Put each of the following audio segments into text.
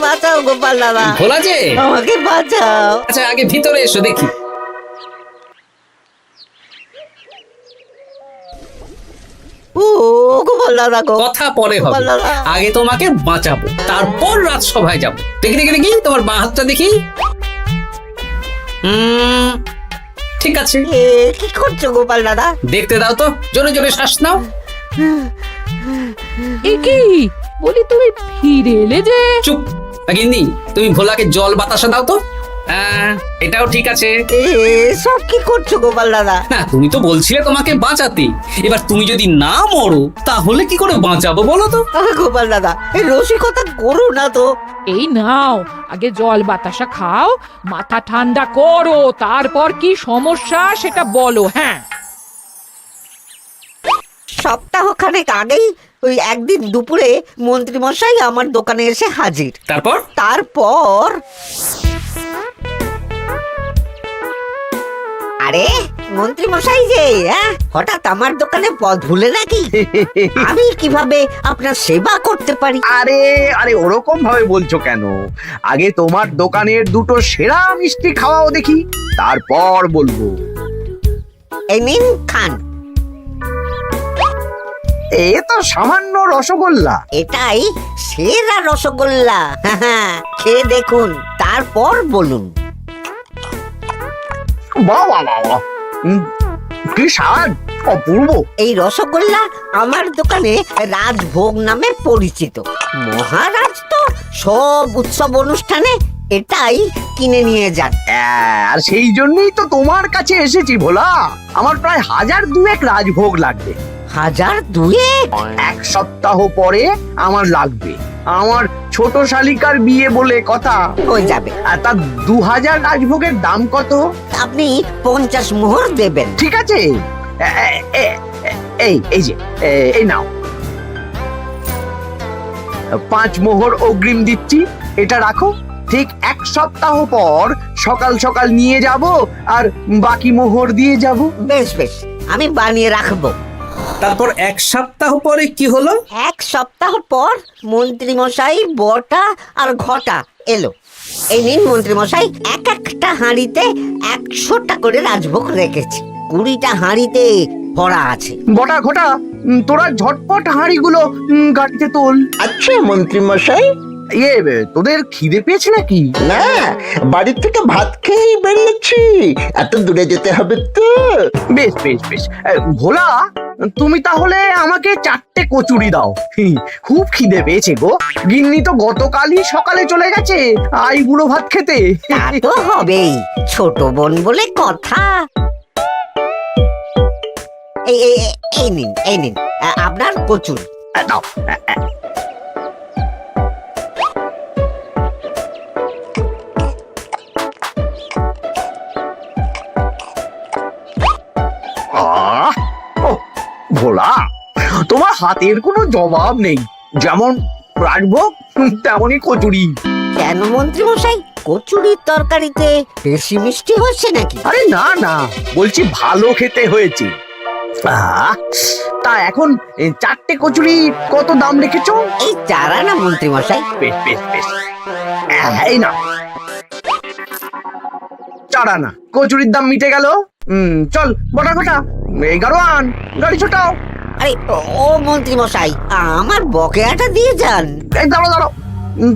বাঁচাও গোপাল দাদা, ভোলা যে, আমাকে বাঁচাও। আচ্ছা আগে ভিতরে এসো দেখি। ও গোপাল দাদা গো, কথা পরে হবে, গোপাল দাদা। আগে তোমাকে বাঁচাবো, তারপর রাজসভায় যাবো। দেখি দেখি দেখি তোমার বাঁ হাতটা দেখি। ঠিক আছে, এ কি করছো গোপাল দাদা? দেখতে দাও তো, জোরে জোরে শ্বাস নাও। এ কি বলি, তুমি ফিরে এলে যে? চুপ গিন্নি, তুমি ভোলাকে জল বাতাসা দাও তো। এটাও ঠিক আছে। সব কি করছো গোপাল দাদা? না, তুমি তো বলছিলে তোমাকে বাঁচাতে, এবার তুমি যদি না মরো তাহলে কি করে বাঁচাবো বলো তো? গোপাল দাদা, এই রসিকতা করো না তো। এই নাও, আগে জল বাতাসা খাও, মাথা ঠান্ডা করো, তারপর কি সমস্যা সেটা বলো। হ্যাঁ, সপ্তাহখানেক আগেই ওই একদিন দুপুরে মন্ত্রী মশাই আমার দোকানে এসে হাজির। তারপর তারপর আরে মন্ত্রী মশাই যে হঠাৎ আমার দোকানে পদ ভুলে নাকি? আমি কিভাবে আপনার সেবা করতে পারি? আরে আরে ওরকম ভাবে বলছো কেন? আগে তোমার দোকানের দুটো সেরা মিষ্টি খাওয়াও দেখি, তারপর বলবো। এই নিন খান। এ তো সামান্য রসগোল্লা। এটাই সেরা রসগোল্লা। খেয়ে দেখুন, তারপর বলুন। বাহ বাহ বাহ বাহ, কি স্বাদ, অপূর্ব। এই রসগোল্লা আমার দোকানে রাজভোগ নামে পরিচিত। মহারাজ তো সব উৎসব অনুষ্ঠানে এটাই কিনে নিয়ে যান। আর সেই জন্যই তো তোমার কাছে এসেছি ভোলা। আমার প্রায় 1002 রাজভোগ লাগবে। 1002? এক সপ্তাহ পরে আমার লাগবে। আমার ছোট শালিকার বিয়ে বলে কথা। হয়ে যাবে। আর তার 2000 রাজভোগের দাম কত? আপনি 50 মোহর দেবেন। ঠিক আছে, এই যে এই নাও, 5 মোহর অগ্রিম দিচ্ছি, এটা রাখো। ঠিক এক সপ্তাহ পর সকাল সকাল নিয়ে যাব আর বাকি মোহর দিয়ে যাব। বেশ বেশ, আমি বানিয়ে রাখবো। তারপর এক সপ্তাহ পরে কি হলো? এক সপ্তাহ পর মন্ত্রী মশাই বটা আর ঘটা এলো। এই নিন মন্ত্রী মশাই, এক একটা হাঁড়িতে 100টা করে রাজভোগ রেখেছি। 20টা হাঁড়িতে ভরা আছে। বটা ঘটা, তোরা ঝটপট হাঁড়িগুলো গাড়িতে তোল। আচ্ছা মন্ত্রী মশাই। তোদের খিদে পেয়েছে নাকি? না, বাড়ি থেকে ভাত খেয়েই বেরিয়েছি, এত দূরে যেতে হবে তো। বেশ বেশ বেশ, ভোলা তুমি তাহলে আমাকে 4টে কচুরি দাও। খুব খিদে পেয়েছে গো। গিন্নি তো গতকালই সকালে চলে গেছে আইবুড়ো ভাত খেতে। তা তো হবেই, ছোট বোন বলে কথা। এই নিন, এই নিন আপনার কচুরি। দাও। ভোলা, তোমার হাতের কোনো জবাব নেই। যেমন রাজভোগ তেমনই কচুরি। কেন মন্ত্রী মশাই, কচুরির তরকারিতে বেশি মিষ্টি হচ্ছে নাকি? আরে না না, বলছি ভালো খেতে হয়েছে। তা এখন 4টে কচুরি কত দাম রেখেছো? এই 4 আনা মন্ত্রী মশাই। বেশ বেশ বেশ, এই না 4 আনা। কচুরির দাম মিটে গেল। চল বটা ঘটা, 11 আন, গাড়ি ছোটাও। আরে ও মন্ত্রী মশাই, আমার বকেয়াটা দিয়ে যান। এই দাঁড়ো দাঁড়ো,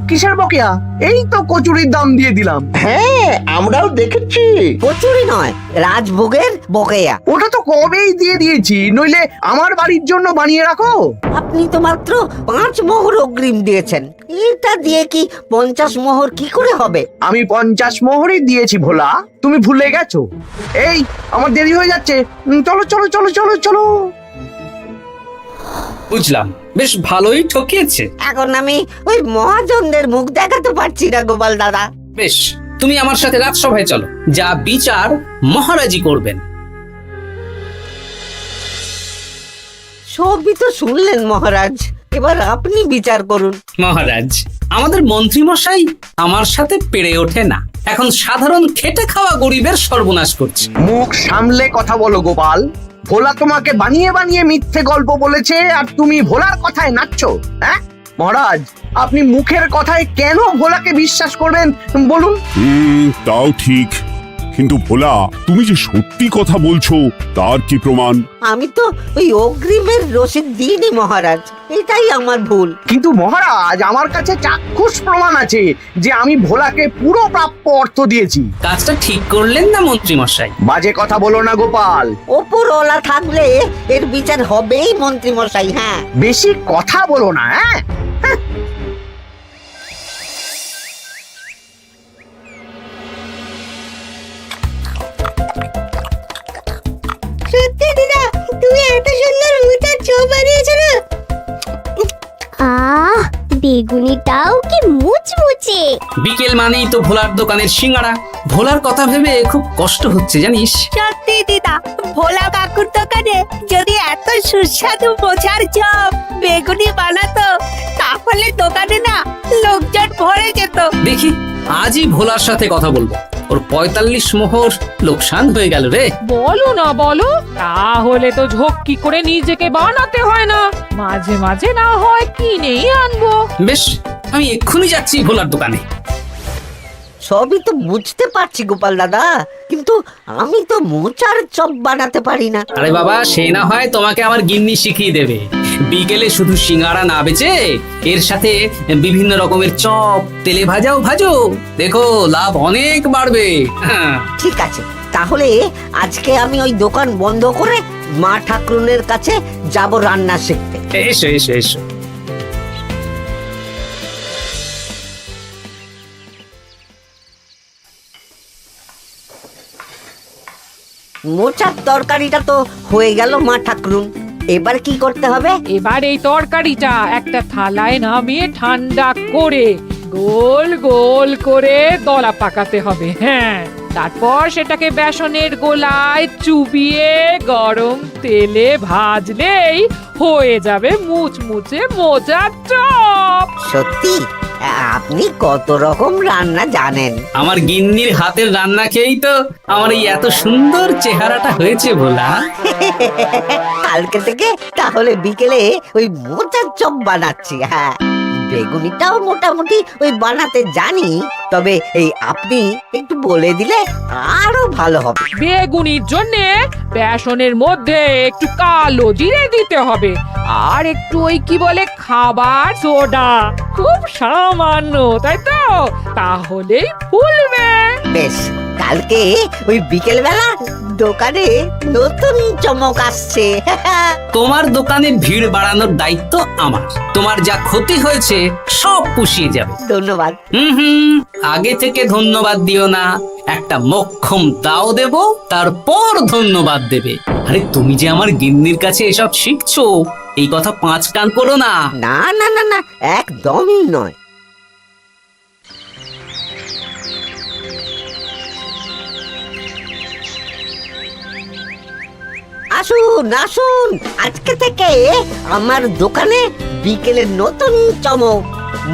কিসের বকেয়া? এই তো কচুরির দাম দিয়ে দিলাম। হ্যাঁ, আমরাও দেখেছি। কচুরি নয়, রাজভোগের বকেয়া। ওটা তো কবেই দিয়ে দিয়েছি, নইলে আমার বাড়ির জন্য বানিয়ে রাখো। আপনি তো মাত্র 5 মোহর অগ্রিম দিয়েছেন, এটা দিয়ে কি 50 মোহর কি করে হবে? আমি 50 মোহরই দিয়েছি ভোলা, তুমি ভুলে গেছো। এই আমার দেরি হয়ে যাচ্ছে, চলো চলো চলো চলো চলো। বুঝলাম, বেশ ভালোই ঠকিয়েছে। এখন আমি ওই মহাজনদের মুখ দেখাতে পারছি না গোপাল দাদা। বেশ, তুমি আমার সাথে রাজসভায় চলো, যা বিচার মহারাজই করবেন। সবই তো শুনলেন মহারাজ, এবার আপনি বিচার করুন। মহারাজ, আমাদের মন্ত্রী মশাই আমার সাথে পেরে ওঠে না, এখন সাধারণ খেটে খাওয়া গরিবের সর্বনাশ করছে। মুখ সামলে কথা বলো গোপাল। ভোলা তোমাকে বানিয়ে বানিয়ে মিথ্যে গল্প বলেছে আর তুমি ভোলার কথায় নাচছো। মহারাজ, আপনি মুখের কথায় কেন ভোলাকে বিশ্বাস করবেন বলুন? তাও ঠিক, কিন্তু ভোলা, তুমি যে সত্যি কথা বলছো তার কি প্রমাণ? আমি তো ওই অগ্রিমের রসিদ দিইনি মহারাজ, এটাই আমার ভুল। কিন্তু মহারাজ, আমার কাছে চাক্ষুষ প্রমাণ আছে যে আমি ভোলাকে পুরো প্রাপ্য অর্থ দিয়েছি। কাজটা ঠিক করলেন না মন্ত্রী মশাই? বাজে কথা বলো না গোপাল। ওপরওয়ালা থাকলে এর বিচার হবেই মন্ত্রী মশাই। হ্যাঁ, বেশি কথা বলো না। হ্যাঁ, সত্যি দিদা, তুমি এত সুন্দর মোচার চপ বানিয়েছো না? আহ, বেগুনিটাও কি মুচমুচে। বিকেল মানেই তো ভোলার দোকানের সিঙ্গাড়া। ভোলার কথা ভেবে খুব কষ্ট হচ্ছে জানিস। সত্যি দিদা, ভোলা কাকুর দোকানে যদি এত সুস্বাদু মোচার চপ বেগুনি বানাতো তাহলে দোকানে না লোকজন ভরে যেত। দেখি আজই ভোলার সাথে কথা বলবো। ওর 45 মোহর লোকসান হয়ে গেল রে। বলো না বলো, তাহলে তো ঝক্কি করে নিজেকে বানাতে হয় না, মাঝে মাঝে না হয় কিনেই আনবো। বেশ, আমি এক্ষুনি যাচ্ছি ভোলার দোকানে। সবই তো বুঝতে পারছি গোপাল দাদা, কিন্তু আমি তো মোচার চপ বানাতে পারি না। আরে বাবা, সে না হয় তোমাকে আমার গিন্নি শিখিয়ে দেবে। বিকেলে শুধু সিঙ্গাড়া না বেচে এর সাথে বিভিন্ন রকমের চপ, তেলে ভাজাও ভাজো, দেখো লাভ অনেক বাড়বে। হ্যাঁ, ঠিক আছে, তাহলে আজকে আমি ওই দোকান বন্ধ করে মা ঠাকুরনের কাছে যাব রান্না শিখতে। এসো এসো এসো। মোচার তরকারিটা তো হয়ে গেল মা ঠাকুরুন, এবার কি করতে হবে? এবার এই তরকারিটা একটা থালায় নামিয়ে ঠান্ডা করে গোল গোল করে দলা পাকাতে হবে। হ্যাঁ, তারপর সেটাকে বেসনের গোলায় চুবিয়ে গরম তেলে ভাজলেই হয়ে যাবে মুচমুচে মোচার চপ। সত্যি আপনি কত রকম রান্না জানেন। আমার গিন্নির হাতের রান্না খেয়েই তো আমার এই এত সুন্দর চেহারাটা হয়েছে ভোলা। কালকে থেকে তাহলে বিকেলে ওই মোচার চপ বানাচ্ছি। হ্যাঁ, বেগুনিটাও মোটামুটি ওই বানাতে জানি, তবে এই আপনি একটু বলে দিলে আরো ভালো হবে। বেগুনির জন্যে বেসনের মধ্যে একটু কালো জিরে দিতে হবে, আর একটু ওই কি বলে খাবার সোডা, খুব সামান্য, তাই তো? তাহলেই ফুলবে। বেশ, কালকে ওই বিকেল বেলা দোকানে নতুন চমক আসছে। তোমার দোকানে ভিড় বাড়ানোর দায়িত্ব আমার। তোমার যা ক্ষতি হয়েছে সব পুষিয়ে যাবে। ধন্যবাদ। আগে থেকে ধন্যবাদ দিও না, একটা মোক্ষম দাও দেব, তারপর ধন্যবাদ দেবে। আরে তুমি যে আমার গিন্নির কাছে এসব শিখছো, এই কথা 5 কান করো না। না না না না, একদমই নয়। আসুন আসুন, আজকে থেকে আমার দোকানে বিকেলের নতুন চমক,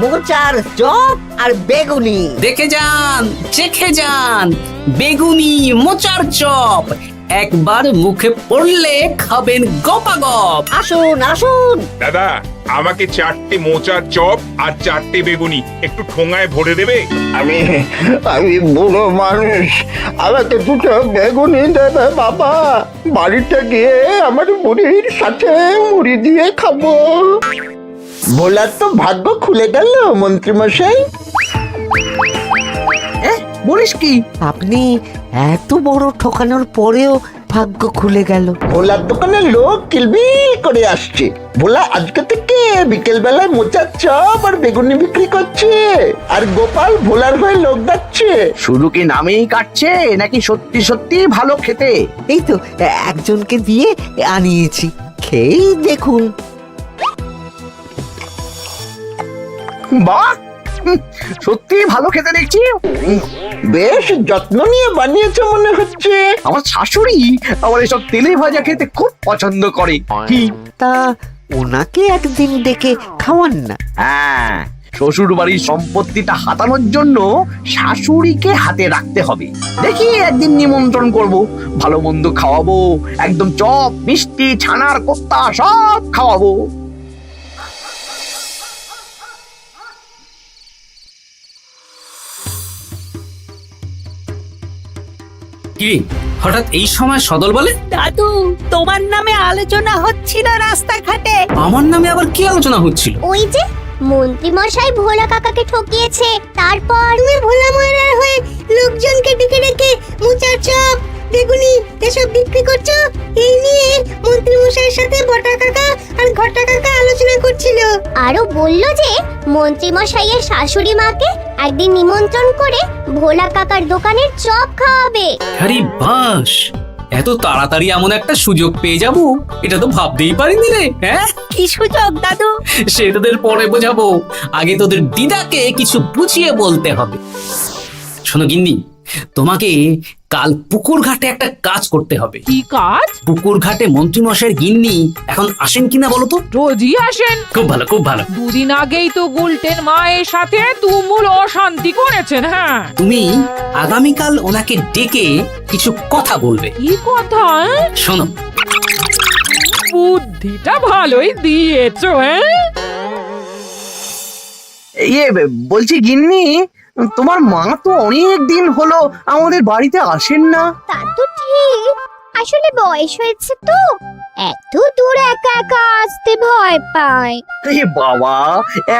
মোচার চপ আর বেগুনি। দেখে যান, চেখে যান, বেগুনি মোচার চপ একবার মুখে পড়লে খাবেন গপাগপ। আসুন আসুন। দাদা, আমাকে 4টে মোচার চপ আর 4টে বেগুনি একটু ঠোঙায় ভরে দেবে? আমি আমি বুড়ো মানুষ, আমাকে 2টো বেগুনি দেবে বাবা। বাড়িতে গিয়ে আমার মুড়ির সাথে মুড়ি দিয়ে খাবো। ভোলার তো ভাগ্য খুলে গেল মন্ত্রী মশাই। বলিস কি? আপনি এত বড় ঠকানোর পরেও ভাগ্য খুলে গেল। ভোলার দোকানে লোক কিলবিল করে আসছে। ভোলা আজকে থেকে বিকেল বেলায় মোচার চপ আর বেগুনি বিক্রি করছে, আর গোপাল ভোলার হয়ে লোক যাচ্ছে। শুধু কি নামেই কাটছে নাকি সত্যি সত্যি ভালো খেতে? এই তো একজনকে দিয়ে আনিয়েছি, খেয়েই দেখুন। বাহ, সত্যি ভালো খেতে দেখছি। বেশ যত্ন নিয়ে বানিয়েছে মনে হচ্ছে। আমার শাশুড়ি আমার এসব তেলে ভাজা খেতে খুব পছন্দ করে। কি? তা ওনাকে একদিন ডেকে খাওয়ান না। হ্যাঁ, শ্বশুর বাড়ির সম্পত্তিটা হাতানোর জন্য শাশুড়িকে হাতে রাখতে হবে। দেখি একদিন নিমন্ত্রণ করব, ভালো মন্দ খাওয়াবো, একদম চপ, মিষ্টি, ছানার কোপ্তা সব খাওয়াবো। কি হঠাৎ এই সময় সদল বলে? দাদু, তোমার নামে আলোচনা হচ্ছিল রাস্তাঘাটে। আমার নামে আবার কি আলোচনা হচ্ছিল? ওই যে মন্ত্রী মশাই ভোলা কাকাকে ঠকিয়েছে, তারপর তুমি ভোলা ময়রার হয়ে লোকজনকে ডেকে ডেকে মোচার চপ, বেগুনি এসব বিক্রি করছো, এই নিয়ে মন্ত্রী মশাইয়ের সাথে বটা কাকা আর ঘটা কাকা আলোচনা করছিল। আরো বলল যে মন্ত্রী মশাইয়ের শাশুড়ি মাকে একদিন নিমন্ত্রণ করে ভোলা কাকার দোকানের চপ খাওয়াবে। আরে বাস, এত তাড়াতাড়ি এমন একটা সুযোগ পেয়ে যাব এটা তো ভাবতেই পারিনি রে। হ্যাঁ, কি সুযোগ দাদু? সে তোদের পরে বোঝাবো, আগে তোদের দিদাকে কিছু বুঝিয়ে বলতে হবে। শোনো গিন্নি, তোমাকে কাল পুকুর ঘাটে একটা কাজ করতে হবে। কি কাজ? পুকুর ঘাটে মন্ত্রীমশাইয়ের গিন্নি এখন আসেন কিনা বলো তো? রোজই আসেন। খুব ভালো, খুব ভালো। দুদিন আগেই তো গুলটেন মায়ের সাথে তুমুল অশান্তি করেছেন। হ্যাঁ, তুমি আগামীকাল ওনাকে ডেকে কিছু কথা বলবে। কি কথা? শোনো, বুদ্ধিটা ভালোই দিয়েছো। হ্যাঁ, ইয়ে বলছি গিন্নি, তোমার মা তো অনেক দিন হলো আমাদের বাড়িতে আসেন না। তা তো ঠিক, আসলে বয়স হয়েছে তো, এত দূর একা একা আসতে ভয় পায়। এ বাবা,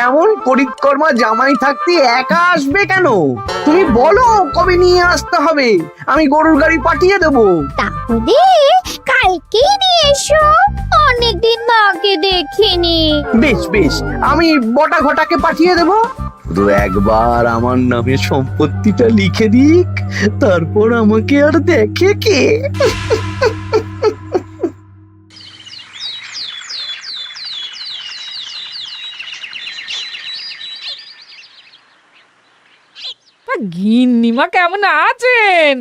এমন পরিকর্মা জামাই থাকতে একা আসবে কেন? তুমি বলো কবে নিয়ে আসতে হবে, আমি গরুর গাড়ি পাঠিয়ে দেবো। তাহলে কালকেই নিয়ে এসো, অনেকদিন মাকে দেখিনি। বেশ বেশ, আমি বটা ঘটাকে পাঠিয়ে দেবো। শুধু একবার আমার নামে সম্পত্তিটা লিখে দিক, তারপর আমাকে আর দেখে কে। গিন্নিমা কেমন আছেন?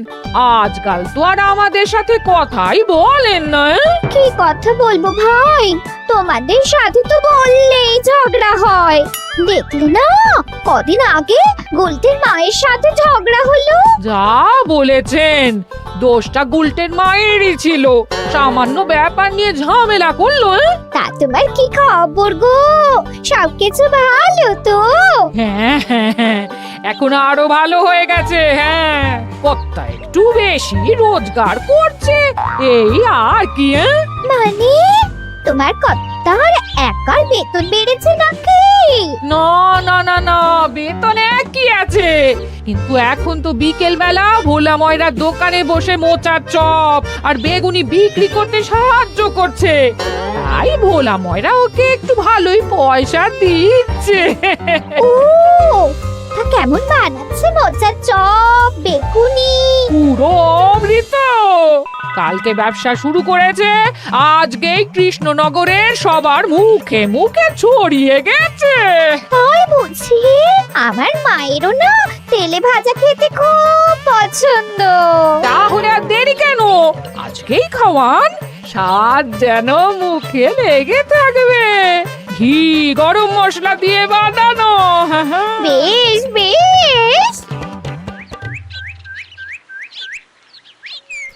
আজকাল তো আর আমাদের সাথে কথাই বলেন না। কি কথা বলবো ভাই, তোমাদের সাথে তো বললেই ঝগড়া হয়। দেখলে না, কদিন আগে গুলটের মায়ের সাথে ঝগড়া হলো। যা বলেছেন, দোষটা গুলটেন মায়েরই ছিল, সামান্য ব্যাপার নিয়ে ঝামেলা করলো। তা তোমার কি খবর গো, সবকিছু ভালো তো? হ্যাঁ হ্যাঁ হ্যাঁ, এখন আরো ভালো হয়ে গেছে। হ্যাঁ, কর্তা একটু বেশি রোজগার করছে, এই আর কি। মানে তোমার কর্তার একার বেতন বেড়েছে নাকি? না না না না, বেতনে কি আছে, কিন্তু এখন তো বিকেল বেলা ভোলা ময়রার দোকানে বসে মোচার চপ আর বেগুনি বিক্রি করতে সাহায্য করছে, তাই ভোলা ময়রা ওকে একটু ভালোই পয়সা দিচ্ছে। ও, তা কেমন বানাচ্ছে মোচার চপ, বেগুনি? পুরো অমৃত। কালকে ব্যবসা শুরু করেছে, আজকেই কৃষ্ণনগরের সবার মুখে মুখে ছড়িয়ে গেছে। তাই বুঝি? আমার মায়েরও না তেলে ভাজা খেতে খুব পছন্দ। তাহলে আর দেরি কেন, আজকেই খাওয়ান, স্বাদ যেন মুখে লেগে থাকবে। ঘি গরম মশলা দিয়ে বানানো। হ্যাঁ, হ্যাঁ। বেশ বেশ।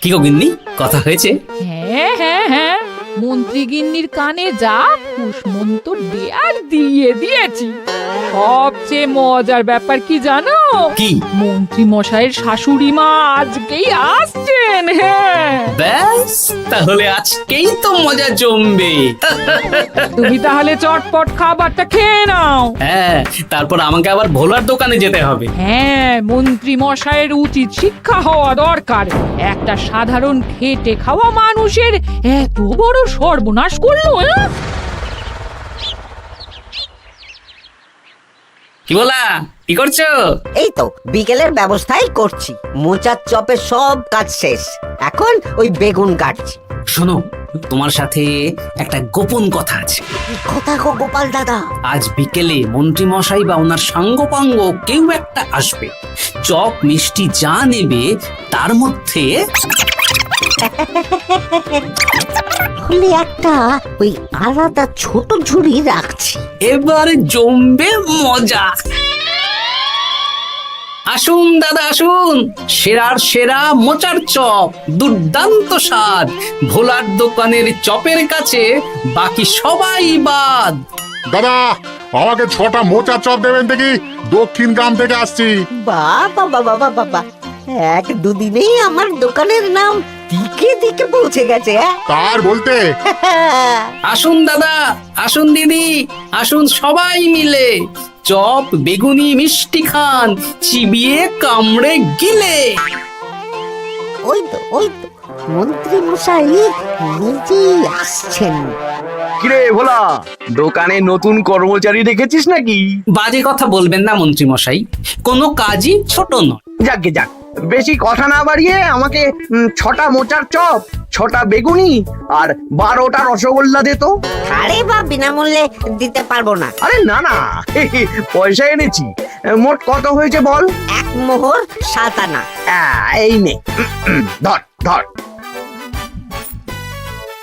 কি গো গিন্নি, কথা হয়েছে? হ্যাঁ হ্যাঁ হ্যাঁ, মন্ত্রী গিন্নির কানে যা কুসমন্ত দেয়ার দিয়ে দিয়েছি। সবচেয়ে মজার ব্যাপার কি জানো? কি? মন্ত্রী মশাইয়ের শাশুড়ি মা আজকেই আসছেন। হ্যাঁ, ব্যাস, তাহলে আজকেই তো মজা জমবে। তুমি তাহলে চটপট খাবারটা খেয়ে নাও। হ্যাঁ, তারপর আমাকে আবার ভোলার দোকানে যেতে হবে। হ্যাঁ, মন্ত্রী মশাইয়ের উচিত শিক্ষা হওয়া দরকার। একটা সাধারণ খেটে খাওয়া মানুষের এত বড় সর্বনাশ করলো। কি বলা, কি করছো? এই তো বিকেলের ব্যবস্থাই করছি, মোচার চপের সব কাজ শেষ, এখন ওই বেগুন কাটছি। শোনো, তোমার সাথে একটা গোপন কথা আছে। কি কথা গো গোপাল দাদা? আজ বিকেলে মন্ত্রী মশাই বা ওনার সাঙ্গপাঙ্গ কেউ একটা আসবে, চপ মিষ্টি যা নেবে তার মধ্যে তাহলে একটা ওই আলাদা ছোট ঝুড়ি রাখছি। এবার জমবে মজা। আসুন দাদা আসুন, সেরার সেরা মোচার চপ, দুর্দান্ত স্বাদ। ভোলার দোকানের চপের কাছে বাকি সবাই বাদ। দাদা, আমাকে 6টা মোচা চপ দেবেন দেখি, দক্ষিণ গ্রাম থেকে আসছি। বাবা বাবা বাবা, এক দুদিনেই আমার দোকানের নাম দিকে দিকে পৌঁছে গেছে। তার বলতে আসুন দাদা, আসুন দিদি, আসুন সবাই মিলে চপ বেগুনি মিষ্টি খান, চিবিয়ে কামড়ে গিলে। ওই তো মন্ত্রী মশাই নিজেই আসছেন। কিরে ভোলা, দোকানে নতুন কর্মচারী রেখেছিস নাকি? বাজে কথা বলবেন না মন্ত্রী মশাই, কোনো কাজই ছোট নয়। যাকে যাক, বেশি কথা না বাড়িয়ে আমাকে 6টা মোচার চপ, 6টা বেগুনি আর 12টা রসগোল্লা দে তো। আরে বা বিনামূল্যে দিতে পারবো না। আরে না না, পয়সা এনেছি। মোট কত হয়েছে বল? 1 মোহর 7 আনা। এই নে, ধর ধর।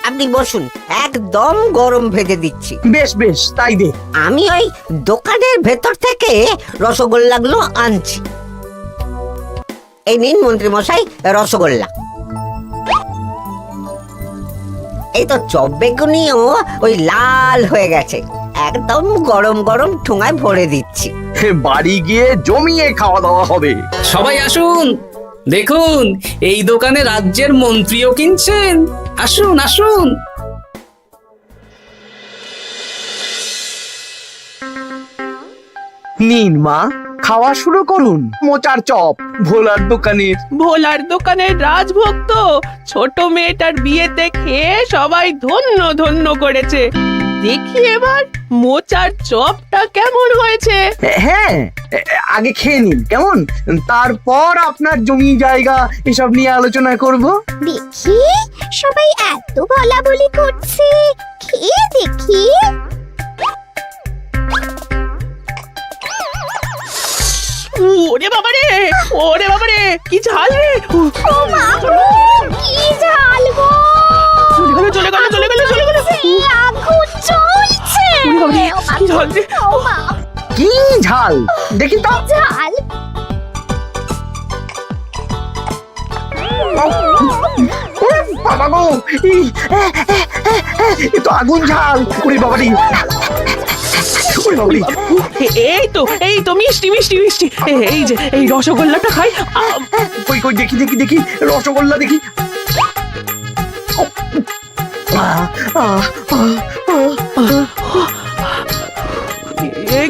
আপনি বসুন, একদম গরম ভেজে দিচ্ছি। বেশ বেশ, তাই দে। আমি ওই দোকানের ভেতর থেকে রসগোল্লাগুলো আনছি। এই নিন মন্ত্রী মশাই রসগোল্লা। এই তো চপ বেগুনিও ওই লাল হয়ে গেছে, একদম গরম গরম ঠোঙায় ভরে দিচ্ছি। বাড়ি গিয়ে জমিয়ে খাওয়া দাওয়া হবে। সবাই আসুন, দেখুন এই দোকানে রাজ্যের মন্ত্রীও কিনছেন। আসুন আসুন। নিন মা, খাওয়া শুরু করুন মোচার চপ ভোলার দোকানের। ভোলার দোকানের রাজভক্ত ছোট মেয়েটার বিয়েতে খেয়ে সবাই ধন্য ধন্য করেছে। দেখি এবার মোচার চপটা কেমন হয়েছে। হ্যাঁ, আগে খেয়ে নিন কেমন, তারপর আপনার জমি জায়গা এসব নিয়ে আলোচনা করব। দেখি সবাই এত বলাবলি করছে, খেয়ে দেখি। ওরে বাবারে, ওরে বাবারে, কি ঝাল রে! ও মা গো, কি ঝাল গো! চলে গেল চলে গেল চলে গেল চলে গেল। সেই আগুন জ্বলছে। ওরে বাবারে, কি ঝাল রে! ও মা, কি ঝাল দেখি তো। ঝাল! বাবা গো, এ তো আগুন ঝাল। ওরে বাবারি, ওরে বাবারি। এই তো মিষ্টি মিষ্টি মিষ্টি। এই যে এই রসগোল্লাটা খাই। কই কই, দেখি দেখি দেখি, রসগোল্লা দেখি।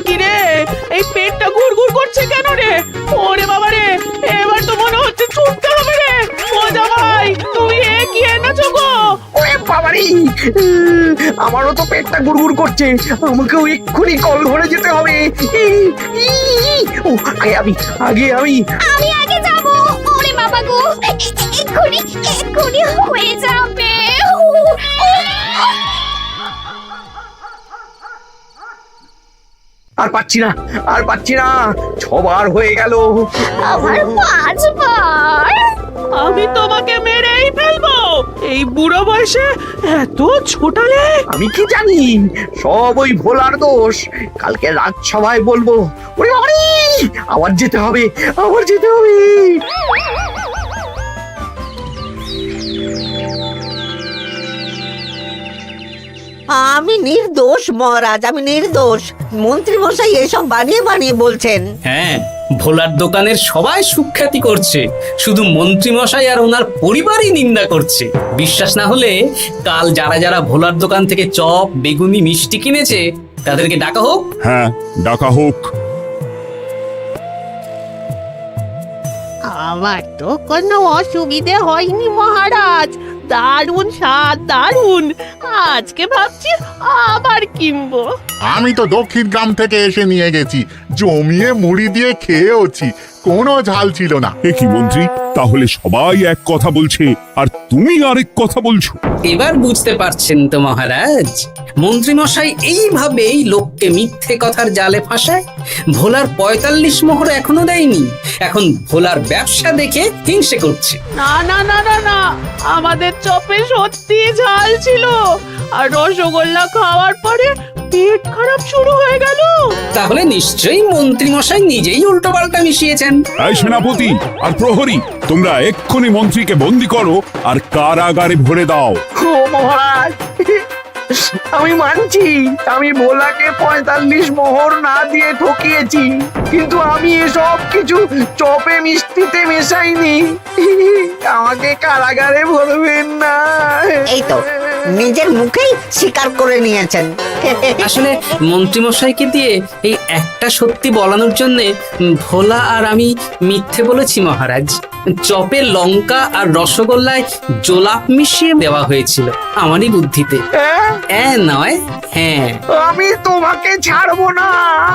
কি রে, এই পেটটা গুড়গুড় করছে কেন রে? ওরে বাবা রে, এবার তো মনে হচ্ছে ছুটতে হবে রে। ও জামাই, তুমি কি এনেছো গো? ওরে বাবারি, আমারও তো পেটটা গুড়গুড় করছে, আমাকেও এক্ষুনি কল ঘরে যেতে হবে। ও, আগে আমি আমি আগে যাব। ওরে বাবা গো, এক্ষুনি হয়ে যাবে। আর পাচ্ছি না, আর পাচ্ছি না, 6বার হয়ে গেল। আমার 5বার। আমি তোমাকে মেরেই ফেলবো। এই বুড়ো বয়সে এত ছোটালে। আমি কি জানি, সব ওই ভোলার দোষ। কালকে রাজসভায় বলবো। ওরে বাবারি, আবার যেতে হবে, আবার যেতে হবে। আমি নির্দোষ মহারাজ, আমি নির্দোষ। মন্ত্রী মশাই এসব বানিয়ে বানিয়ে বলছেন। হ্যাঁ, ভোলার দোকানের সবাই সুখ্যাতি করছে, শুধু মন্ত্রী মশাই আর ওনার পরিবারই নিন্দা করছে। বিশ্বাস না হলে কাল যারা যারা ভোলার দোকান থেকে চপ বেগুনি মিষ্টি কিনেছে তাদেরকে ডাকা হোক। হ্যাঁ, ডাকা হোক। আমার তো কোনো অসুবিধে হয়নি মহারাজ। দারুণ স্বাদ, দারুণ। আজকে ভাবছি আবার কিনবো। আমি তো দক্ষিণ গ্রাম থেকে এসে নিয়ে গেছি, জমিয়ে মুড়ি দিয়ে খেয়েওছি, কোনো ঝাল ছিল না। এ কি মন্ত্রী, তাহলে সবাই এক কথা বলছে আর তুমি আরেক কথা বলছো? এবার বুঝতে পারছেন তো মহারাজ, মন্ত্রী মশাই এইভাবেই লোককে মিথ্যে কথার জালে ফাঁসায়। ভোলার 45 মোহর এখনো দেয়নি, এখন ভোলার ব্যবসা দেখে হিংসে করছে। না না না না না, আমাদের চপে সত্যি ঝাল ছিল, আর রসগোল্লা খাওয়ার পরে পেট খারাপ শুরু হয়ে গেল। তাহলে নিশ্চয়ই মন্ত্রী মশাই নিজেই উল্টো পাল্টা মিশিয়েছেন। এই সেনাপতি আর প্রহরী, তোমরা এক্ষুনি মন্ত্রীকে বন্দি করো আর কারাগারে ভরে দাও। ও মহারাজ, আমি মানছি আমি ভোলাকে 45 মোহর না দিয়ে ঠকিয়েছি, কিন্তু আমি এসব কিছু চপে মিষ্টিতে মেশাইনি। আমাকে কারাগারে ভরবেন না। এই তো নিজের মুখেই স্বীকার করে নিয়েছেন। আসলে মন্ত্রীমশাইকে দিয়ে এই একটা সত্যি বলানোর জন্য ভোলা আর আমি মিথ্যে বলেছি মহারাজ। চপে লঙ্কা আর রসগোল্লায় জোলাপ মিশিয়ে দেওয়া হয়েছিল আমারই বুদ্ধিতে। নয় হ্যাঁ, আমি তোমাকে ছাড়বো না।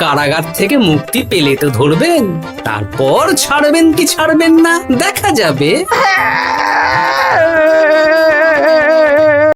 কারাগার থেকে মুক্তি পেলে তো ধরবেন, তারপর ছাড়বেন কি ছাড়বেন না দেখা যাবে।